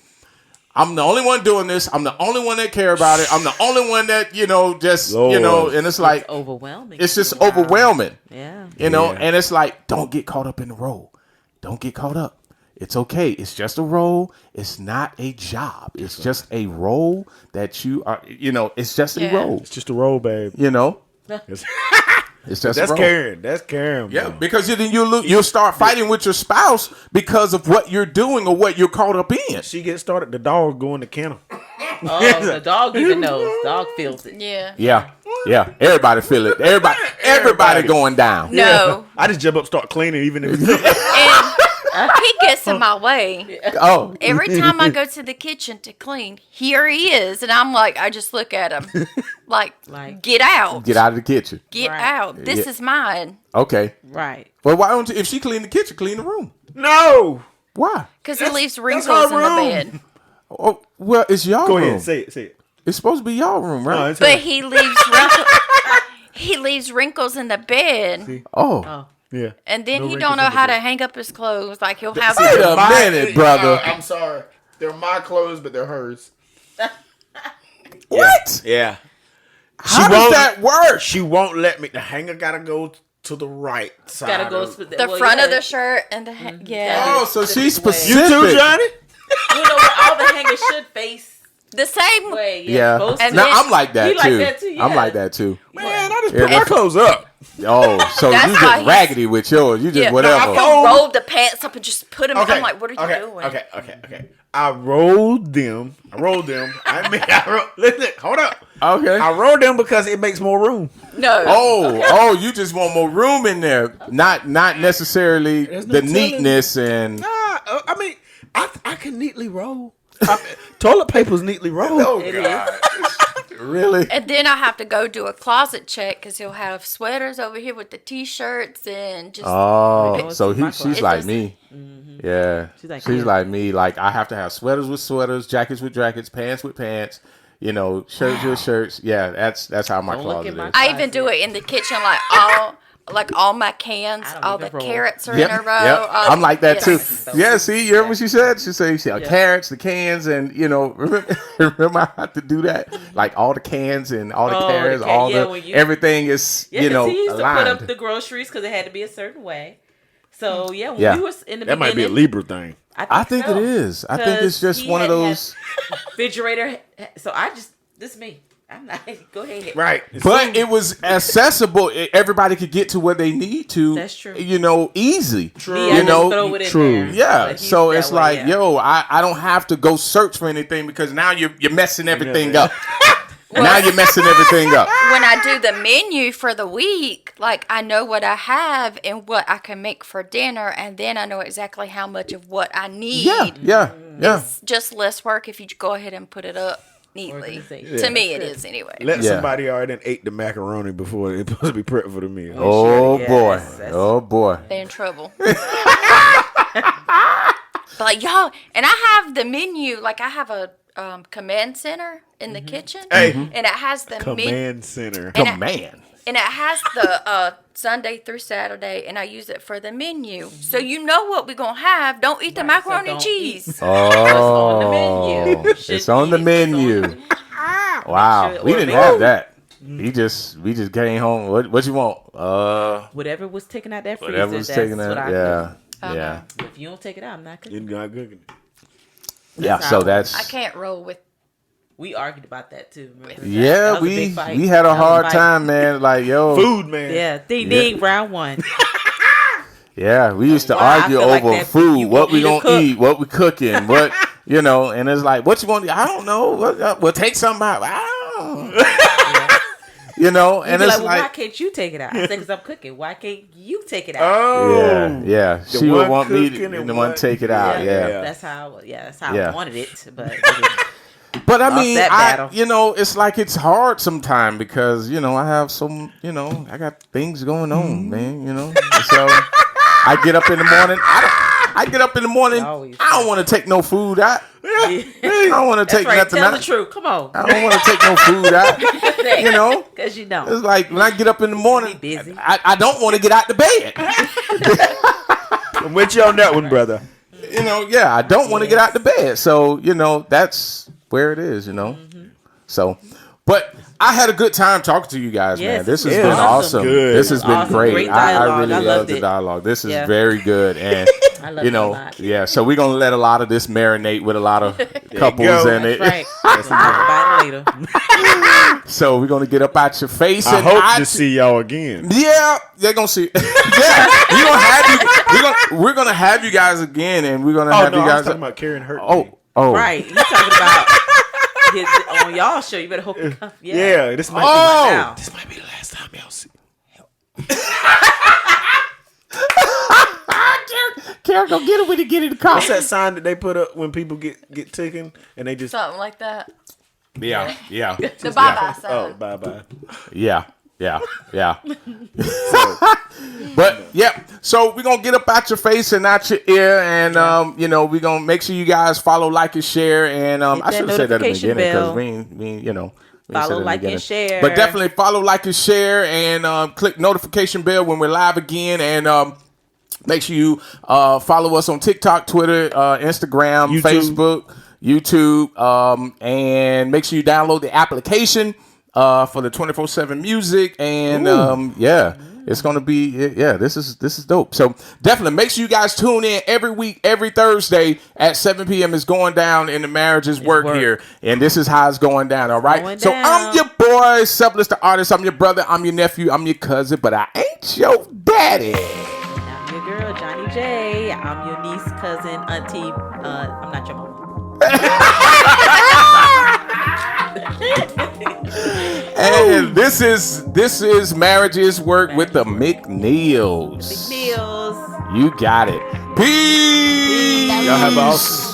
I'm the only one doing this. I'm the only one that care about it. I'm the only one that just Lord. you know, and it's like overwhelming. it's just overwhelming. Yeah. You know, and it's like, don't get caught up in the role. Don't get caught up. It's okay. It's just a role. It's not a job. It's just a role that you are, you know, it's just a role. It's just a role, babe. You know? It's Just a role. Karen. That's Karen. Yeah, bro. because then you'll start fighting with your spouse because of what you're doing or what you're caught up in. She gets started, the dog go in the kennel. Oh, the dog even knows. Dog feels it. Yeah. Yeah. Everybody feel it. Everybody going down. No. I just jump up, start cleaning, even if And he gets in my way. Oh. Every time I go to the kitchen to clean, here he is. And I'm like, I just look at him. Like get out. Get out of the kitchen. Get Right. out. This is mine. Okay. Right. Well, why don't you, if she clean the kitchen, clean the room? No. Why? Because he leaves her wrinkles in the room. bed. Oh, well, it's y'all Go room. ahead, say it. It's supposed to be y'all room, right? No, it's But her. he leaves wrinkles. He leaves wrinkles in the bed. Oh. Yeah. And then No he wrinkles don't know in the how to bed. hang up his clothes. Like he'll have Wait a minute, brother. I'm sorry. They're my clothes, but they're hers. What? Yeah. How does that work? She won't let me. The hanger gotta go to the right side. Gotta go of- the front of the shirt and the yeah. Oh, so she's Different way. specific. You too, Johnny? You know what? All the hangers should face The same way. Yeah. Supposed to. And Now, then- I'm like that He too. like that too, I'm yeah. like that too. Man, I just Yeah, put my that's- clothes up. Oh, so That's you why just he's- raggedy with yours. You just Yeah. whatever. He'll roll the pants up and just put them. I'm like, what are you doing? Okay. I rolled them. I mean, listen, hold up. Okay. I rolled them because it makes more room. No. Oh, you just want more room in there. Not necessarily There's no the telling. neatness and Nah, I mean, I can neatly roll. Toilet paper's neatly rolled. It is. really. And then I have to go do a closet check because he'll have sweaters over here with the t-shirts and just. Oh, so it's my she's closet. like It me. Yeah, She's she's like, like me. Like I have to have sweaters with sweaters, jackets with jackets, pants with pants. You know, shirts with shirts. Yeah, that's how my Don't look closet at my is. I even do it in the kitchen, like all my cans, I don't all the even roll. carrots are Yep, in a row. yep. I'm like that too. yes. Yeah, see, you heard what she said? She said carrots, the cans, and you know, remember I had to do that? Like all the cans and all the carrots, when you- everything is, Yeah, you know, he used aligned. to put up the groceries because it had to be a certain way. So when Yeah. we was in the That might be a beginning, Libra thing. I think so. it is. I think it's 'Cause just he one of had to have those. refrigerator. So this is me. I'm not. Go ahead. Right. But it was accessible. Everybody could get to where they need to. That's true. You know, easy. Me, I You just know, throw it in true. there. yeah. But he's So that it's way, like, yeah. yo, I don't have to go search for anything because now you're messing everything up. Now you're messing everything up. When I do the menu for the week, like I know what I have and what I can make for dinner, and then I know exactly how much of what I need. Yeah. It's just less work if you go ahead and put it up neatly. Organization. To me, it is anyway. Let Yeah. somebody already ate the macaroni before it's supposed to be prepped for the meal. Oh Yes, boy. that's- Oh boy. They're in trouble. But y'all, and I have the menu, like I have a command center in the kitchen. Hey. And it has the menu. Command center. And Command. And it has the Sunday through Saturday, and I use it for the menu. So you know what we're going to have. Don't eat the Right, so macaroni and don't cheese. Oh, on the menu. It's on the menu. Wow, sure- we or didn't maybe- have that. We just came home. What you want? Whatever was taken out that freezer, Whatever was that's taken what out. I Yeah, Uh-huh. yeah, cook. If you don't take it out, I'm not cooking. You're not cooking it. yeah. That's So how- that's I can't roll with. We argued about that too. Remember? yeah. That was a We big fight. we had a That was hard fight. time, man. Like yo, Food, man. Yeah, ding ding, round one. yeah. We used to Wow, I argue feel like over that food. you What we gonna gonna cook. eat? What we cooking? What you know? And it's like, what you want? I don't know. We'll take something out. I don't. You know, And and be it's like, like, why can't you take it out? I said, because I'm cooking. Why can't you take it out? Oh, yeah. The She would one want me to cooking and the one one- take it out. Yeah. That's how. Yeah, that's how Yeah. I wanted it. But But I Lost mean, that battle. you know, it's like it's hard sometimes because, you know, I have some, you know, I got things going on, man, you know. So I get up in the morning. I get up in the morning. Always. I don't want to take no food out. I don't want to that's take right. nothing Tell out. the truth. Come on. I don't want to take no food out. You know, Because you don't. it's like when I get up in the morning, Be busy. I don't want to get out the bed. I'm with you on that one, brother. You know, yeah, I don't want to get out the bed. So, you know, that's where it is, you know. So, but I had a good time talking to you guys, Yes, man. This has it been was awesome. good. This has been Awesome. great. Great I dialogue. really I loved loved the it. dialogue. This is Yeah. very good. And, I love you it a know, lot. yeah, so we're going to let a lot of this marinate with a lot of couples go. in it. That's right. We'll talk about it later. So we're going to get up out your face. I and hope to see y'all again. Yeah, they're gonna see. Yeah, we're gonna have you guys again, and we're gonna have no, you I was guys. talking about Karen Hurt. Oh, Right. You talking about on y'all show. You better hope you come. Yeah, this might Now. this might be the last time y'all see. Karen, go get it when you get in the car. What's that sign that they put up when people get taken and they just Something like that. Yeah. The bye-bye sign. bye bye. Yeah. But yeah, so we're gonna get up out your face and out your ear, and you know, we're gonna make sure you guys follow, like, and share, and I that should have said that at the notification beginning because bell. we ain't, you know. we ain't said Follow, it in the like, and beginning. share. But definitely follow, like, and share, and click notification bell when we're live again, and make sure you follow us on TikTok, Twitter, Instagram, Facebook, YouTube, and make sure you download the application for the 24/7 music, and it's gonna be this is dope. So definitely make sure you guys tune in every week, every Thursday at 7 p.m. It's going down in the Marriages Work here, and this is how it's going down. All right. Going So down. I'm your boy, Selfless the artist. I'm your brother. I'm your nephew. I'm your cousin, but I ain't your daddy. I'm your girl, Johnny J. I'm your niece, cousin, auntie. I'm not your mama. And this is Marriages Work with the McNeils. McNeils. You got it. Peace. Y'all have an awesome